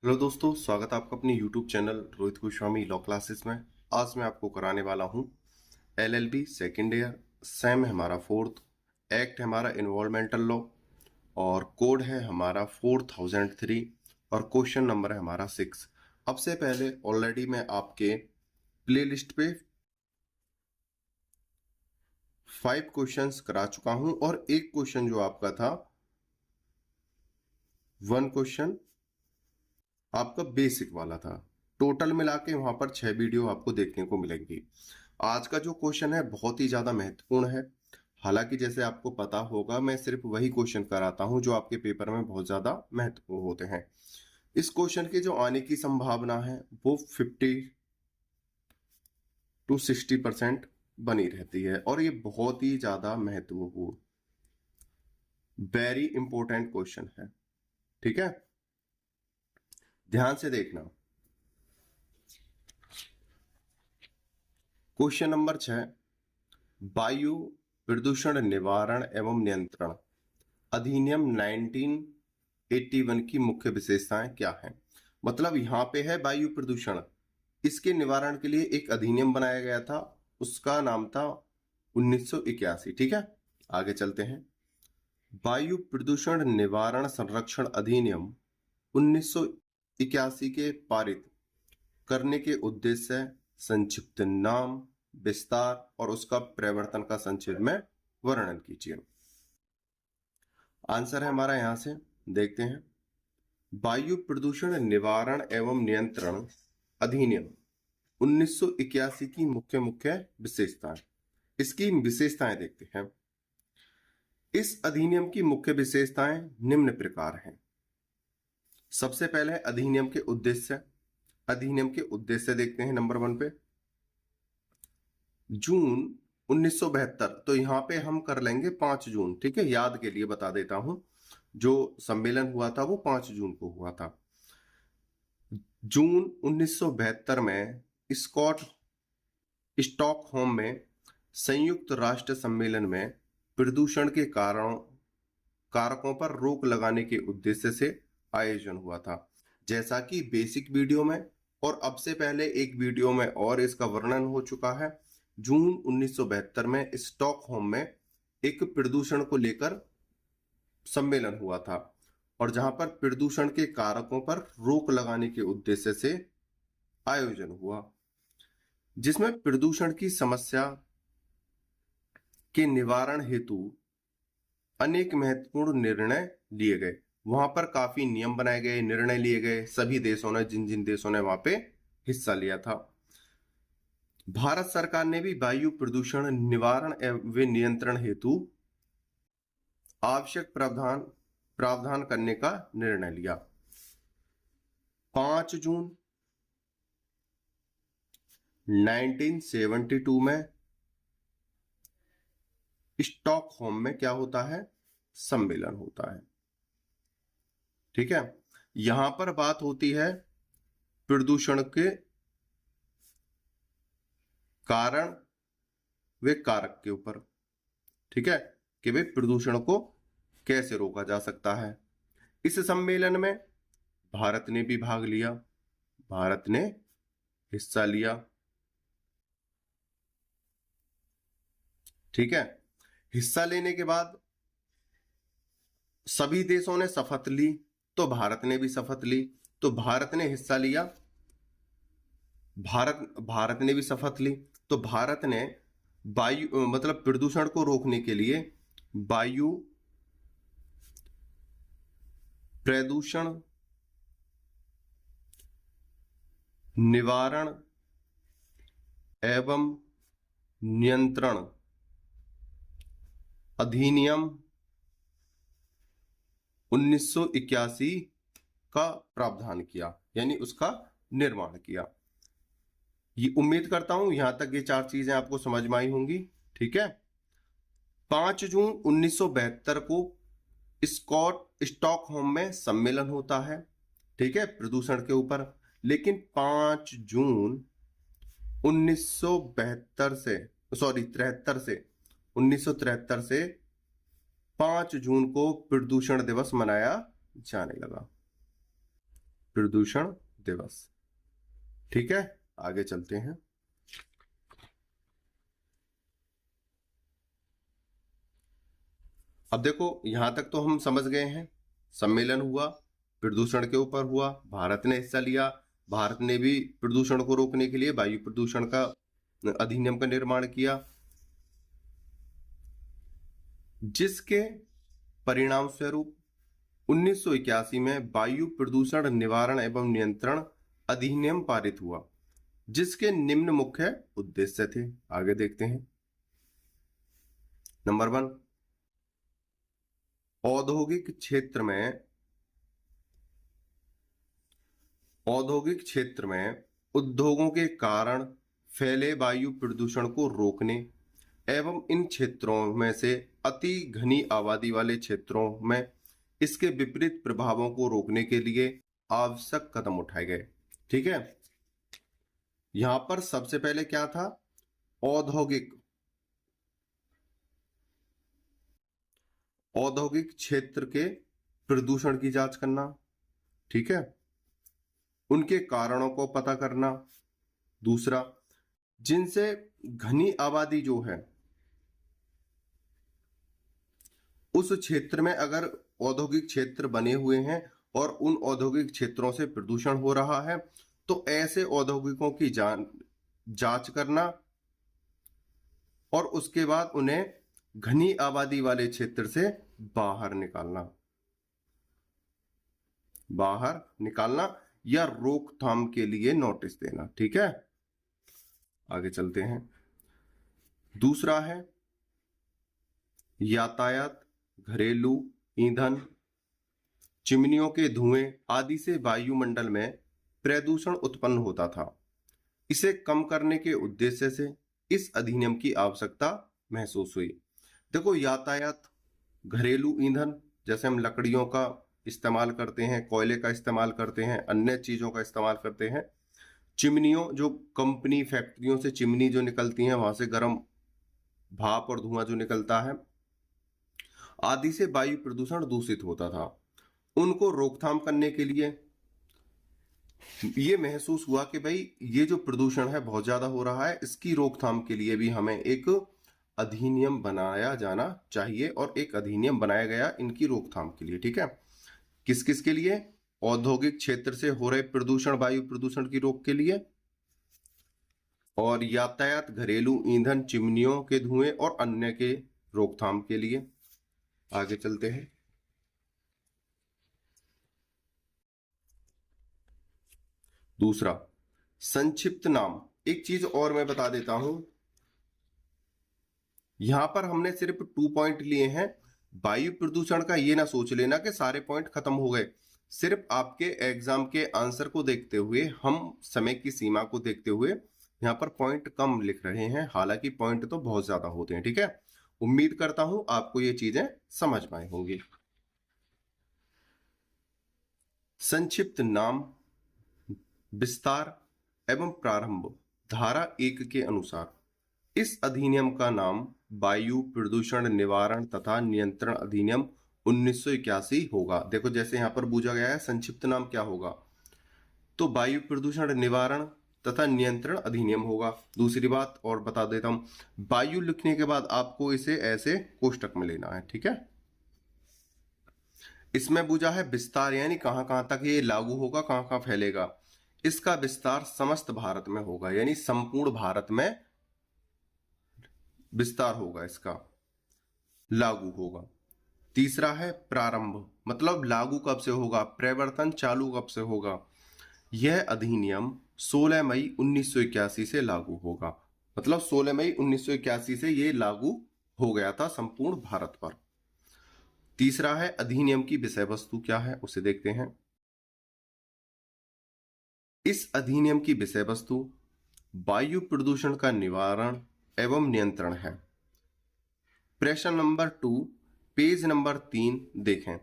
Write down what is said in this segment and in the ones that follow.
Hello दोस्तों, स्वागत है आपका अपने YouTube channel Rohit Goswami law classes में। आज मैं आपको कराने वाला हूँ एलएलबी सेकेंड ईयर, सेम है हमारा फोर्थ, एक्ट है हमारा इन्वॉल्वमेंटल लॉ और कोड है हमारा 4003 और क्वेश्चन नंबर है हमारा 6। अब से पहले ऑलरेडी मैं आपके प्लेलिस्ट पे 5 क्वेश्चंस करा चुका हूँ और एक क्वेश्चन जो आपका था 1 क्वेश्चन आपका बेसिक वाला था। टोटल मिला के वहां पर 6 वीडियो आपको देखने को मिलेंगी। आज का जो क्वेश्चन है बहुत ही ज्यादा महत्वपूर्ण है। हालांकि जैसे आपको पता होगा मैं सिर्फ वही क्वेश्चन कराता हूं जो आपके पेपर में बहुत ज्यादा महत्वपूर्ण होते हैं। इस क्वेश्चन के जो आने की संभावना है वो 50 to 60% बनी रहती है और ये बहुत ही ज्यादा महत्वपूर्ण, वेरी इंपॉर्टेंट क्वेश्चन है। ठीक है, ध्यान से देखना। क्वेश्चन नंबर 6, वायु प्रदूषण निवारण एवं नियंत्रण अधिनियम 1981 की मुख्य विशेषताएं क्या हैं। मतलब यहाँ पे है वायु प्रदूषण, इसके निवारण के लिए एक अधिनियम बनाया गया था, उसका नाम था 1981। ठीक है, आगे चलते हैं। वायु प्रदूषण निवारण संरक्षण अधिनियम 1981 के पारित करने के उद्देश्य, संक्षिप्त नाम, विस्तार और उसका प्रवर्तन का संक्षेप में वर्णन कीजिए। आंसर है हमारा, यहां से देखते हैं। वायु प्रदूषण निवारण एवं नियंत्रण अधिनियम 1981 की मुख्य विशेषताएं। इसकी विशेषताएं देखते हैं। इस अधिनियम की मुख्य विशेषताएं निम्न प्रकार हैं। सबसे पहले अधिनियम के उद्देश्य। अधिनियम के उद्देश्य देखते हैं नंबर 1 पे। जून 1972, तो यहां पे हम कर लेंगे 5 जून। ठीक है, याद के लिए बता देता हूं, जो सम्मेलन हुआ था वो 5 जून को हुआ था। जून 1972 में स्टॉकहोम में संयुक्त राष्ट्र सम्मेलन में प्रदूषण के कारकों पर रोक लगाने के उद्देश्य से आयोजन हुआ था। जैसा कि बेसिक वीडियो में और अब से पहले एक वीडियो में और इसका वर्णन हो चुका है। जून 1972 में स्टॉकहोम में एक प्रदूषण को लेकर सम्मेलन हुआ था और जहां पर प्रदूषण के कारकों पर रोक लगाने के उद्देश्य से आयोजन हुआ, जिसमें प्रदूषण की समस्या के निवारण हेतु अनेक महत्वपूर्ण निर्णय लिए गए। वहां पर काफी नियम बनाए गए, निर्णय लिए गए, सभी देशों ने, जिन देशों ने वहां पे हिस्सा लिया था। भारत सरकार ने भी वायु प्रदूषण निवारण एवं नियंत्रण हेतु आवश्यक प्रावधान करने का निर्णय लिया। 5 जून 1972 में स्टॉकहोम में क्या होता है, सम्मेलन होता है। ठीक है, यहां पर बात होती है प्रदूषण के कारण वे कारक के ऊपर। ठीक है, कि वे प्रदूषण को कैसे रोका जा सकता है। इस सम्मेलन में भारत ने भी भाग लिया, भारत ने हिस्सा लिया। ठीक है, हिस्सा लेने के बाद सभी देशों ने शपथ ली, तो भारत ने भी शपथ ली, तो भारत ने हिस्सा लिया, भारत ने भी शपथ ली, तो भारत ने वायु मतलब प्रदूषण को रोकने के लिए वायु प्रदूषण निवारण एवं नियंत्रण अधिनियम 1981 का प्रावधान किया, यानी उसका निर्माण किया। ये उम्मीद करता हूं यहां तक ये 4 चीजें आपको समझ में आई होंगी। ठीक है, 5 जून 1972 को स्टॉकहोम में सम्मेलन होता है, ठीक है, प्रदूषण के ऊपर। लेकिन 5 जून 1973 से 1973 से 5 जून को प्रदूषण दिवस मनाया जाने लगा। प्रदूषण दिवस। ठीक है, आगे चलते हैं। अब देखो यहां तक तो हम समझ गए हैं, सम्मेलन हुआ, प्रदूषण के ऊपर हुआ, भारत ने हिस्सा लिया, भारत ने भी प्रदूषण को रोकने के लिए वायु प्रदूषण का अधिनियम का निर्माण किया, जिसके परिणाम स्वरूप 1981 में वायु प्रदूषण निवारण एवं नियंत्रण अधिनियम पारित हुआ, जिसके निम्न मुख्य उद्देश्य थे। आगे देखते हैं। नंबर 1, औद्योगिक क्षेत्र में उद्योगों के कारण फैले वायु प्रदूषण को रोकने एवं इन क्षेत्रों में से अति घनी आबादी वाले क्षेत्रों में इसके विपरीत प्रभावों को रोकने के लिए आवश्यक कदम उठाए गए। ठीक है, यहां पर सबसे पहले क्या था, औद्योगिक क्षेत्र के प्रदूषण की जांच करना। ठीक है, उनके कारणों को पता करना। दूसरा, जिनसे घनी आबादी जो है उस क्षेत्र में अगर औद्योगिक क्षेत्र बने हुए हैं और उन औद्योगिक क्षेत्रों से प्रदूषण हो रहा है तो ऐसे औद्योगिकों की जांच करना और उसके बाद उन्हें घनी आबादी वाले क्षेत्र से बाहर निकालना या रोकथाम के लिए नोटिस देना। ठीक है, आगे चलते हैं। दूसरा है यातायात, घरेलू ईंधन, चिमनियों के धुएं आदि से वायुमंडल में प्रदूषण उत्पन्न होता था। इसे कम करने के उद्देश्य से इस अधिनियम की आवश्यकता महसूस हुई। देखो, यातायात, घरेलू ईंधन, जैसे हम लकड़ियों का इस्तेमाल करते हैं, कोयले का इस्तेमाल करते हैं, अन्य चीजों का इस्तेमाल करते हैं, चिमनियों, जो कंपनी फैक्ट्रियों से चिमनी जो निकलती हैं वहां से गर्म भाप और धुआं जो निकलता है आदि से वायु प्रदूषण दूषित होता था। उनको रोकथाम करने के लिए ये महसूस हुआ कि भाई ये जो प्रदूषण है बहुत ज्यादा हो रहा है, इसकी रोकथाम के लिए भी हमें एक अधिनियम बनाया जाना चाहिए और एक अधिनियम बनाया गया इनकी रोकथाम के लिए। ठीक है, किस किस के लिए, औद्योगिक क्षेत्र से हो रहे प्रदूषण, वायु प्रदूषण की रोक के लिए, और यातायात, घरेलू ईंधन, चिमनियों के धुएं और अन्य के रोकथाम के लिए। आगे चलते हैं। दूसरा, संक्षिप्त नाम। एक चीज और मैं बता देता हूं, यहां पर हमने सिर्फ 2 पॉइंट लिए हैं। वायु प्रदूषण का ये ना सोच लेना कि सारे पॉइंट खत्म हो गए। सिर्फ आपके एग्जाम के आंसर को देखते हुए, हम समय की सीमा को देखते हुए यहाँ पर पॉइंट कम लिख रहे हैं, हालांकि पॉइंट तो बहुत ज्यादा होते हैं। ठीक है, उम्मीद करता हूं आपको ये चीजें समझ में आई होंगी। संक्षिप्त नाम, विस्तार एवं प्रारंभ। धारा 1 के अनुसार इस अधिनियम का नाम वायु प्रदूषण निवारण तथा नियंत्रण अधिनियम 1981 होगा। देखो, जैसे यहां पर पूछा गया है संक्षिप्त नाम क्या होगा, तो वायु प्रदूषण निवारण तथा नियंत्रण अधिनियम होगा। दूसरी बात और बता देता हूं, वायु लिखने के बाद आपको इसे ऐसे कोष्टक में लेना है। ठीक है, इसमें पूछा है विस्तार, यानी कहां कहां तक ये लागू होगा, कहां कहां फैलेगा। इसका विस्तार समस्त भारत में होगा, यानी संपूर्ण भारत में विस्तार होगा, इसका लागू होगा। तीसरा है प्रारंभ, मतलब लागू कब से होगा, प्रवर्तन चालू कब से होगा। यह अधिनियम 16 मई 1981 से लागू होगा, मतलब 16 मई 1981 से यह लागू हो गया था संपूर्ण भारत पर। तीसरा है अधिनियम की विषय वस्तु क्या है, उसे देखते हैं। इस अधिनियम की विषय वस्तु वायु प्रदूषण का निवारण एवं नियंत्रण है। प्रश्न नंबर 2 पेज नंबर 3 देखें,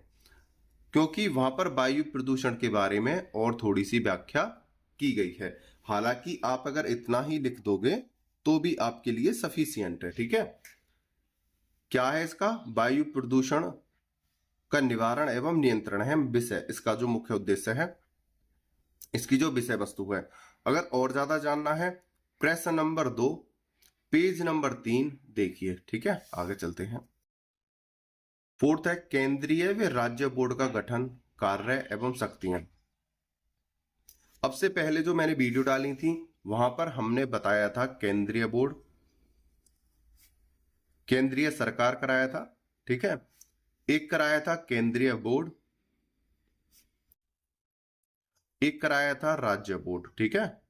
क्योंकि वहां पर वायु प्रदूषण के बारे में और थोड़ी सी व्याख्या की गई है। हालांकि आप अगर इतना ही लिख दोगे तो भी आपके लिए सफिशिएंट है। ठीक है, क्या है इसका, वायु प्रदूषण का निवारण एवं नियंत्रण है विषय, इसका जो मुख्य उद्देश्य है। इसकी जो विषय वस्तु है। अगर और ज्यादा जानना है प्रश्न नंबर 2 पेज नंबर 3 देखिए। ठीक है, आगे चलते हैं। फोर्थ है केंद्रीय व राज्य बोर्ड का गठन, कार्य एवं शक्तियां। अब से पहले जो मैंने वीडियो डाली थी वहां पर हमने बताया था केंद्रीय बोर्ड, केंद्रीय सरकार कराया था। ठीक है, एक कराया था केंद्रीय बोर्ड, एक कराया था राज्य बोर्ड। ठीक है,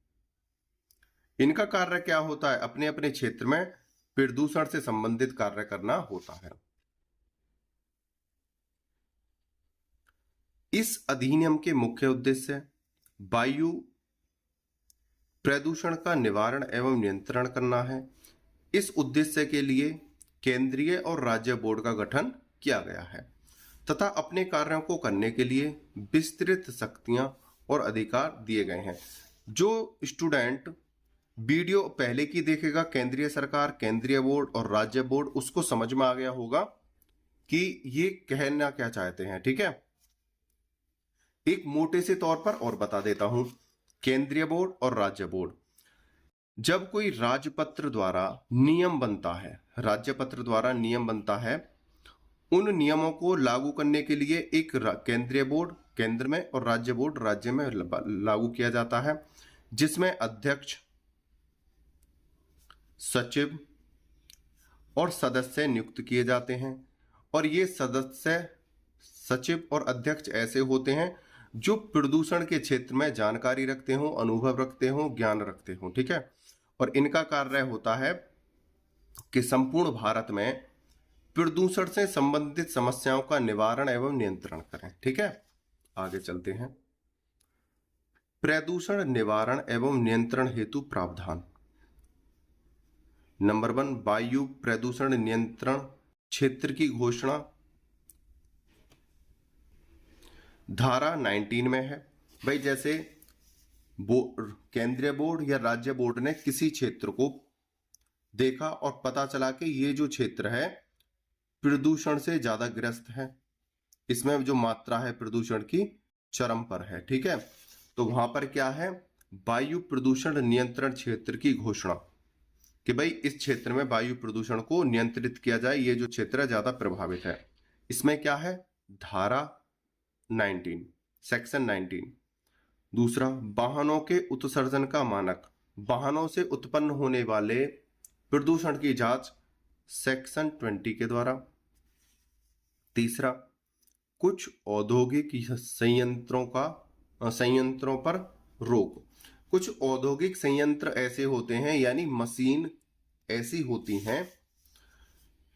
इनका कार्य क्या होता है, अपने अपने क्षेत्र में प्रदूषण से संबंधित कार्य करना होता है। इस अधिनियम के मुख्य उद्देश्य वायु प्रदूषण का निवारण एवं नियंत्रण करना है। इस उद्देश्य के लिए केंद्रीय और राज्य बोर्ड का गठन किया गया है तथा अपने कार्यों को करने के लिए विस्तृत शक्तियां और अधिकार दिए गए हैं। जो स्टूडेंट वीडियो पहले की देखेगा केंद्रीय सरकार, केंद्रीय बोर्ड और राज्य बोर्ड, उसको समझ में आ गया होगा कि ये कहना क्या चाहते हैं। ठीक है, एक मोटे से तौर पर और बता देता हूं। केंद्रीय बोर्ड और राज्य बोर्ड, जब कोई राजपत्र द्वारा नियम बनता है, राज्यपत्र द्वारा नियम बनता है, उन नियमों को लागू करने के लिए एक केंद्रीय बोर्ड केंद्र में और राज्य बोर्ड राज्य में लागू किया जाता है, जिसमें अध्यक्ष, सचिव और सदस्य नियुक्त किए जाते हैं। और ये सदस्य, सचिव और अध्यक्ष ऐसे होते हैं जो प्रदूषण के क्षेत्र में जानकारी रखते हो, अनुभव रखते हो, ज्ञान रखते हो। ठीक है, और इनका कार्य होता है कि संपूर्ण भारत में प्रदूषण से संबंधित समस्याओं का निवारण एवं नियंत्रण करें। ठीक है, आगे चलते हैं। प्रदूषण निवारण एवं नियंत्रण हेतु प्रावधान। नंबर 1 वायु प्रदूषण नियंत्रण क्षेत्र की घोषणा धारा 19 में है। भाई जैसे केंद्रीय बोर्ड या राज्य बोर्ड ने किसी क्षेत्र को देखा और पता चला कि ये जो क्षेत्र है प्रदूषण से ज्यादा ग्रस्त है, इसमें जो मात्रा है प्रदूषण की चरम पर है। ठीक है, तो वहां पर क्या है, वायु प्रदूषण नियंत्रण क्षेत्र की घोषणा कि भाई इस क्षेत्र में वायु प्रदूषण को नियंत्रित किया जाए, ये जो क्षेत्र है ज्यादा प्रभावित है। इसमें क्या है, धारा 19 सेक्शन 19। दूसरा वाहनों के उत्सर्जन का मानक, वाहनों से उत्पन्न होने वाले प्रदूषण की जांच सेक्शन 20 के द्वारा। तीसरा कुछ औद्योगिक संयंत्रों पर रोक। कुछ औद्योगिक संयंत्र ऐसे होते हैं, यानी मशीन ऐसी होती हैं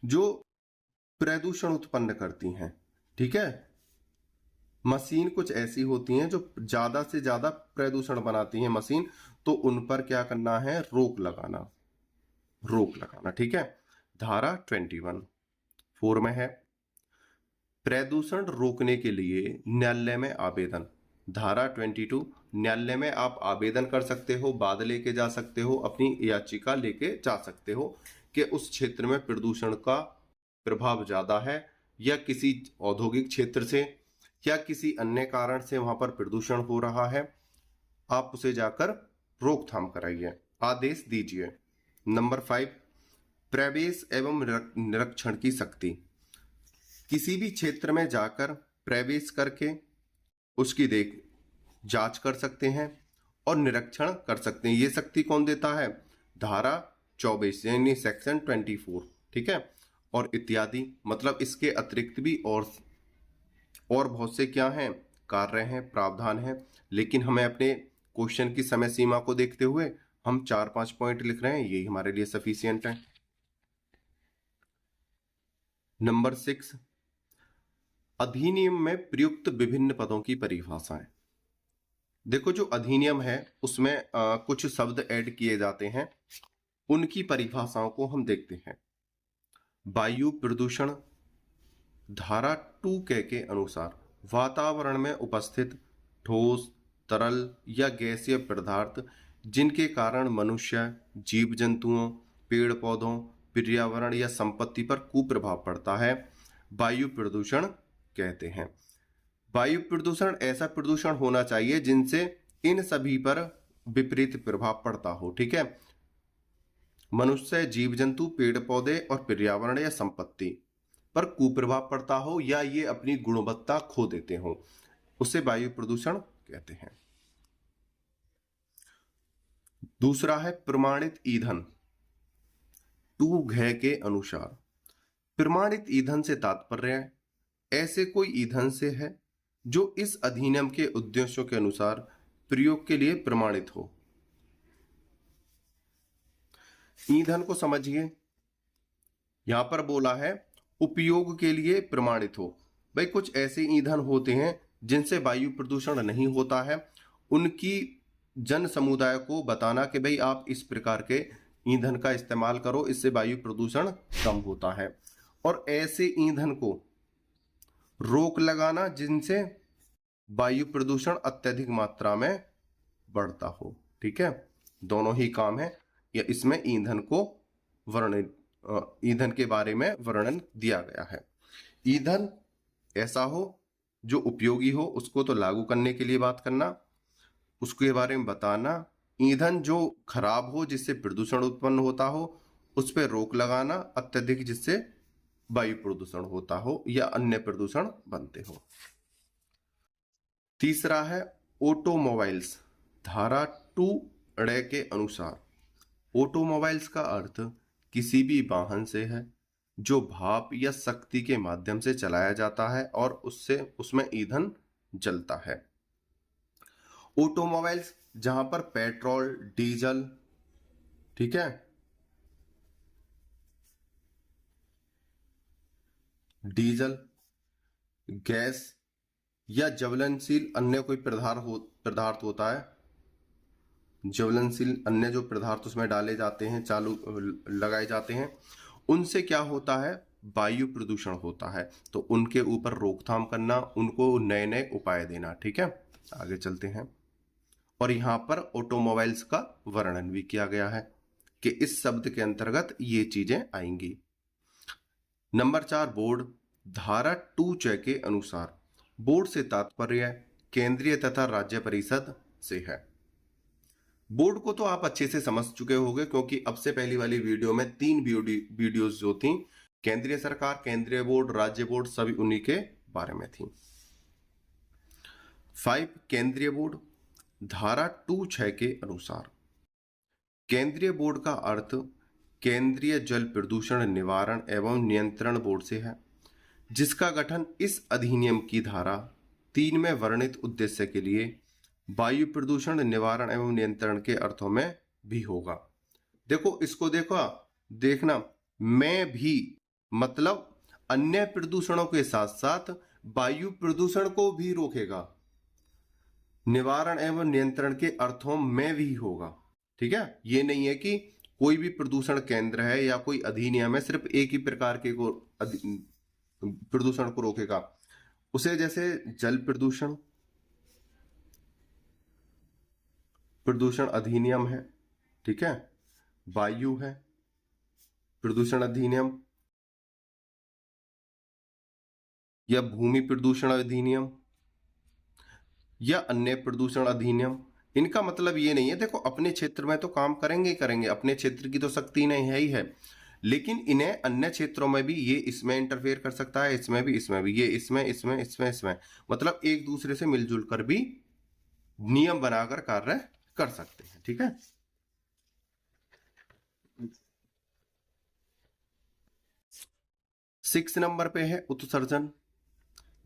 जो प्रदूषण उत्पन्न करती हैं। ठीक है, मशीन कुछ ऐसी होती हैं जो ज्यादा से ज्यादा प्रदूषण बनाती हैं मशीन, तो उन पर क्या करना है, रोक लगाना। ठीक है, धारा 21 4 में है प्रदूषण रोकने के लिए न्यायालय में आवेदन। धारा 22 न्यायालय में आप आवेदन कर सकते हो, बाद लेके जा सकते हो, अपनी याचिका लेके जा सकते हो कि उस क्षेत्र में प्रदूषण का प्रभाव ज्यादा है या किसी औद्योगिक क्षेत्र से या किसी अन्य कारण से वहां पर प्रदूषण हो रहा है, आप उसे जाकर रोकथाम कराइए, आदेश दीजिए। नंबर 5 प्रवेश एवं निरीक्षण की शक्ति। किसी भी क्षेत्र में जाकर प्रवेश करके उसकी जांच कर सकते हैं और निरीक्षण कर सकते हैं। ये शक्ति कौन देता है, धारा 24 यानी सेक्शन 24। ठीक है, और इत्यादि, मतलब इसके अतिरिक्त भी और बहुत से क्या हैं, कार्य हैं, प्रावधान हैं, लेकिन हमें अपने क्वेश्चन की समय सीमा को देखते हुए हम 4-5 पॉइंट लिख रहे हैं, यही हमारे लिए सफिशिएंट है। नंबर 6 अधिनियम में प्रयुक्त विभिन्न पदों की परिभाषाएं। देखो जो अधिनियम है उसमें कुछ शब्द ऐड किए जाते हैं, उनकी परिभाषाओं को हम देखते हैं। वायु प्रदूषण धारा 2 के अनुसार वातावरण में उपस्थित ठोस, तरल या गैसीय पदार्थ जिनके कारण मनुष्य, जीव जंतुओं, पेड़ पौधों, पर्यावरण या संपत्ति पर कुप्रभाव पड़ता है, वायु प्रदूषण कहते हैं। वायु प्रदूषण ऐसा प्रदूषण होना चाहिए जिनसे इन सभी पर विपरीत प्रभाव पड़ता हो। ठीक है, मनुष्य, जीव जंतु, पेड़ पौधे और पर्यावरण या संपत्ति पर कुप्रभाव पड़ता हो या ये अपनी गुणवत्ता खो देते हो, उसे वायु प्रदूषण कहते हैं। दूसरा है प्रमाणित ईंधन। 2 के अनुसार प्रमाणित ईंधन से तात्पर्य ऐसे कोई ईंधन से है जो इस अधिनियम के उद्देश्यों के अनुसार प्रयोग के लिए प्रमाणित हो। ईंधन को समझिए, यहां पर बोला है उपयोग के लिए प्रमाणित हो। भाई कुछ ऐसे ईंधन होते हैं जिनसे वायु प्रदूषण नहीं होता है, उनकी जन समुदाय को बताना कि भाई आप इस प्रकार के ईंधन का इस्तेमाल करो, इससे वायु प्रदूषण कम होता है। और ऐसे ईंधन को रोक लगाना जिनसे वायु प्रदूषण अत्यधिक मात्रा में बढ़ता हो। ठीक है, दोनों ही काम है। या इसमें ईंधन को वर्णित ईंधन के बारे में वर्णन दिया गया है। ईंधन ऐसा हो जो उपयोगी हो, उसको तो लागू करने के लिए बात करना, उसके बारे में बताना। ईंधन जो खराब हो, जिससे प्रदूषण उत्पन्न होता हो, उस पर रोक लगाना अत्यधिक, जिससे वायु प्रदूषण होता हो या अन्य प्रदूषण बनते हो। तीसरा है ऑटोमोबाइल्स। धारा 2 के अनुसार ऑटोमोबाइल्स का अर्थ किसी भी वाहन से है जो भाप या शक्ति के माध्यम से चलाया जाता है और उसमें ईंधन जलता है। ऑटोमोबाइल्स जहां पर पेट्रोल, डीजल, ठीक है, डीजल, गैस या ज्वलनशील अन्य कोई पदार्थ होता है, ज्वलनशील अन्य जो पदार्थ उसमें डाले जाते हैं, लगाए जाते हैं, उनसे क्या होता है, वायु प्रदूषण होता है। तो उनके ऊपर रोकथाम करना, उनको नए नए उपाय देना। ठीक है, आगे चलते हैं। और यहां पर ऑटोमोबाइल्स का वर्णन भी किया गया है कि इस शब्द के अंतर्गत ये चीजें आएंगी। Number 4 board. धारा 2 के अनुसार बोर्ड से तात्पर्य केंद्रीय तथा राज्य परिषद से है। बोर्ड को तो आप अच्छे से समझ चुके होंगे, क्योंकि अब से पहली वाली वीडियो में 3 वीडियोस जो थी, केंद्रीय सरकार, केंद्रीय बोर्ड, राज्य बोर्ड, सभी उन्हीं के बारे में थी। 5 केंद्रीय बोर्ड। धारा 2 के अनुसार केंद्रीय बोर्ड का अर्थ केंद्रीय जल प्रदूषण निवारण एवं नियंत्रण बोर्ड से है, जिसका गठन इस अधिनियम की धारा 3 में वर्णित उद्देश्य के लिए वायु प्रदूषण निवारण एवं नियंत्रण के अर्थों में भी होगा। देखो, इसको देखना, मैं भी मतलब अन्य प्रदूषणों के साथ साथ वायु प्रदूषण को भी रोकेगा। निवारण एवं नियंत्रण के अर्थों में भी होगा। ठीक है, ये नहीं है कि कोई भी प्रदूषण केंद्र है या कोई अधिनियम है सिर्फ एक ही प्रकार के प्रदूषण को रोकेगा। उसे जैसे जल प्रदूषण अधिनियम है, ठीक है, वायु है प्रदूषण अधिनियम, या भूमि प्रदूषण अधिनियम या अन्य प्रदूषण अधिनियम। इनका मतलब ये नहीं है, देखो अपने क्षेत्र में तो काम करेंगे ही करेंगे, अपने क्षेत्र की तो शक्ति नहीं है ही है, लेकिन इन्हें अन्य क्षेत्रों में भी ये इसमें इंटरफेयर कर सकता है, इसमें भी, ये इसमें, मतलब एक दूसरे से मिलजुल कर भी नियम बनाकर कार्य कर सकते हैं। ठीक है, 6 नंबर पे है उत्सर्जन।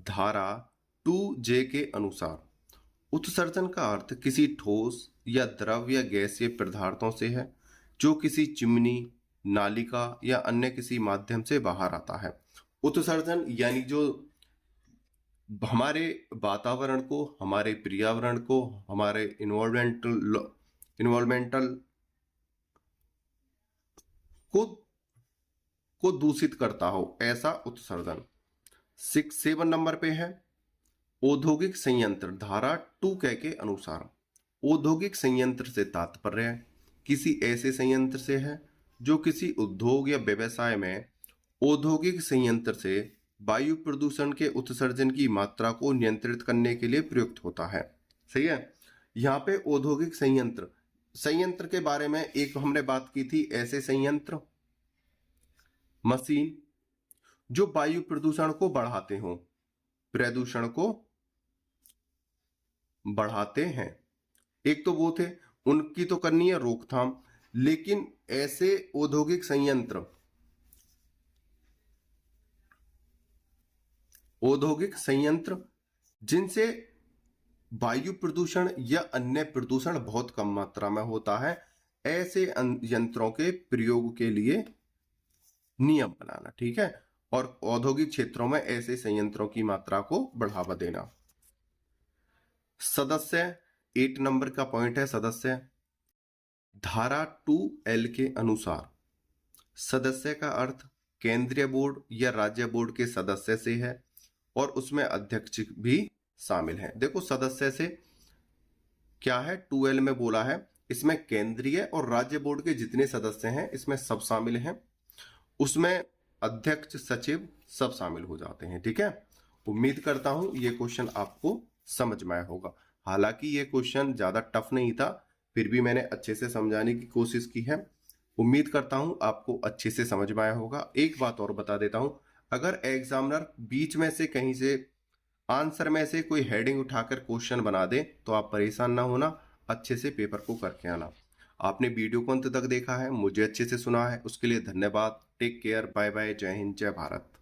धारा 2 के अनुसार उत्सर्जन का अर्थ किसी ठोस या द्रव या गैसीय पदार्थों से है जो किसी चिमनी, नालिका या अन्य किसी माध्यम से बाहर आता है। उत्सर्जन यानी जो हमारे वातावरण को, हमारे पर्यावरण को, हमारे इन्वायरमेंटल को दूषित करता हो, ऐसा उत्सर्जन। 7 नंबर पे है औद्योगिक संयंत्र। धारा 2 के अनुसार औद्योगिक संयंत्र से तात्पर्य किसी ऐसे संयंत्र से है जो किसी उद्योग या व्यवसाय में औद्योगिक संयंत्र से वायु प्रदूषण के उत्सर्जन की मात्रा को नियंत्रित करने के लिए प्रयुक्त होता है। सही है, यहाँ पे औद्योगिक संयंत्र, संयंत्र के बारे में एक हमने बात की थी, ऐसे संयंत्र, मशीन जो वायु प्रदूषण को बढ़ाते हो, प्रदूषण को बढ़ाते हैं। एक तो वो थे, उनकी तो करनी है रोकथाम, लेकिन ऐसे औद्योगिक संयंत्र, औद्योगिक संयंत्र जिनसे वायु प्रदूषण या अन्य प्रदूषण बहुत कम मात्रा में होता है, ऐसे यंत्रों के प्रयोग के लिए नियम बनाना, ठीक है। और औद्योगिक क्षेत्रों में ऐसे संयंत्रों की मात्रा को बढ़ावा देना। सदस्य 8 नंबर का पॉइंट है सदस्य। धारा 2L के अनुसार सदस्य का अर्थ केंद्रीय बोर्ड या राज्य बोर्ड के सदस्य से है और उसमें अध्यक्ष भी शामिल है। देखो सदस्य से क्या है, 2L में बोला है, इसमें केंद्रीय और राज्य बोर्ड के जितने सदस्य हैं इसमें सब शामिल हैं, उसमें अध्यक्ष सचिव सब शामिल हो जाते हैं, ठीक है। उम्मीद करता हूं ये क्वेश्चन आपको समझ में आया होगा। हालांकि ये क्वेश्चन ज्यादा टफ नहीं था, फिर भी मैंने अच्छे से समझाने की कोशिश की है। उम्मीद करता हूं आपको अच्छे से समझ में आया होगा। एक बात और बता देता हूं, अगर एग्जामिनर बीच में से कहीं से आंसर में से कोई हेडिंग उठाकर क्वेश्चन बना दे तो आप परेशान ना होना, अच्छे से पेपर को करके आना। आपने वीडियो को अंत तक देखा है, मुझे अच्छे से सुना है, उसके लिए धन्यवाद। टेक केयर, बाय बाय, जय हिंद, जय भारत।